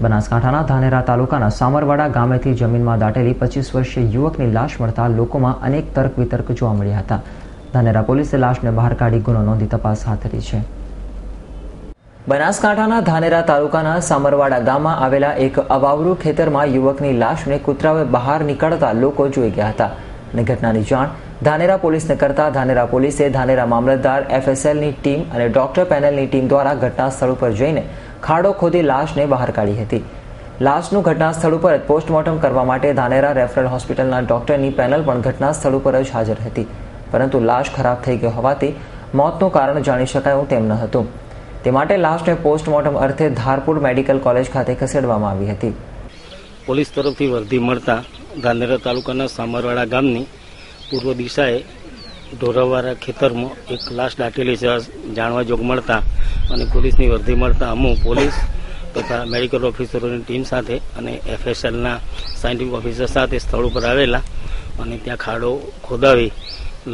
બનાસકાંઠાના ધાનેરા તાલુકાના સામરવાડા ગામેથી જમીનમાં દાટેલી 25 વર્ષીય યુવકની લાશ મળતા લોકોમાં અનેક તર્ક વિતર્ક જોવા મળ્યા હતા. ધાનેરા પોલીસે લાશને બહાર કાઢી ગુનો નોંધી તપાસ હાથ ધરી છે. બનાસકાંઠાના ધાનેરા તાલુકાના સામરવાડા ગામમાં આવેલા એક અવાવરૂ ખેતરમાં યુવકની લાશને કૂતરાઓએ બહાર નીકળતા લોકો જોઈ ગયા હતા અને ઘટનાની જાણ ધાનેરા પોલીસને કરતા ધાનેરા પોલીસે ધાનેરા મામલતદાર, FSLની ટીમ અને ડોક્ટર પેનલની ટીમ દ્વારા ઘટના સ્થળ ઉપર જઈને ખાડો ખોદી લાશને બહાર કાઢી હતી. લાશનું ઘટના સ્થળ ઉપર જ પોસ્ટમોર્ટમ કરવા માટે ધાનેરા રેફરલ હોસ્પિટલના ડોક્ટરની પેનલ પણ ઘટના સ્થળ ઉપર જ હાજર હતી, પરંતુ લાશ ખરાબ થઈ ગઈ હોવાથી મોતનું કારણ જાણી શકાયું તેમ ન હતું. તે માટે લાશને પોસ્ટમોર્ટમ અર્થે ધારપુર મેડિકલ કોલેજ ખાતે ખસેડવામાં આવી હતી. પોલીસ તરફથી વર્દી મળતા ધાનેરા તાલુકાના સામરવાડા ગામની પૂર્વ દિશાએ ઢોરાવાળા ખેતરમાં એક લાશ દાટેલી છે જાણવા જોગ મળતા અને પોલીસની વર્દી મળતા અમુક પોલીસ તથા મેડિકલ ઓફિસરોની ટીમ સાથે અને FSLના સાયન્ટિફિક ઓફિસર સાથે સ્થળ ઉપર આવેલા અને ત્યાં ખાડો ખોદાવી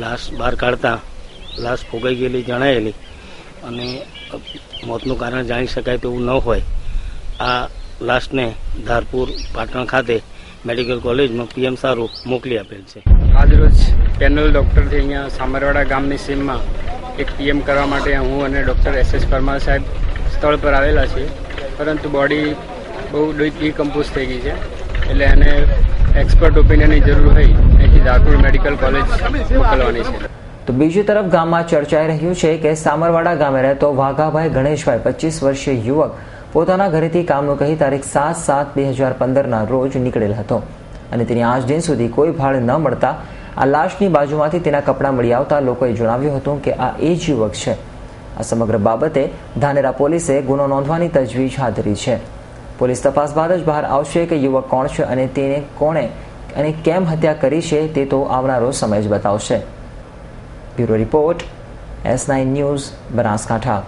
લાશ બહાર કાઢતા લાશ ફોગાઈ ગયેલી જણાયેલી અને મોતનું કારણ જાણી શકાય તેવું ન હોય આ લાશને ધારપુર પાટણ ખાતે મેડિકલ કોલેજમાં PM સારું મોકલી આપેલ છે. આજરોજ પેનલ ડૉક્ટરથી અહીંયા સામરવાડા ગામની સીમમાં એક PM કરવા માટે હું અને ડૉક્ટર SS પરમાર સાહેબ સ્થળ પર આવેલા છીએ, પરંતુ બોડી બહુ ડિકમ્પોઝ થઈ ગઈ છે, એટલે એને એક્સપર્ટ ઓપિનિયનની જરૂર હોય અહીંથી ધારપુર મેડિકલ કોલેજ મોકલવાની છે. તો બીજી તરફ ગામમાં ચર્ચાઈ રહ્યું છે કે સામરવાડા ગામે રહેતો વાઘાભાઈ ગણેશભાઈ 25 વર્ષીય યુવક પોતાના ઘરેથી કામનું કહી તારીખ 7/7/2015ના રોજ નીકળેલ હતો અને તેની આજ દિન સુધી કોઈ ભાડ ન મળતા આ લાશની બાજુમાંથી તેના કપડાં મળી આવતા લોકોએ જણાવ્યું હતું કે આ એ જ યુવક છે. આ સમગ્ર બાબતે ધાનેરા પોલીસે ગુનો નોંધવાની તજવીજ હાથ ધરી છે. પોલીસ તપાસ બાદ જ બહાર આવશે કે યુવક કોણ છે અને તેને કોણે અને કેમ હત્યા કરી છે તે તો આવનારો સમય જ બતાવશે. Bureau report S9 news, Banaskantha.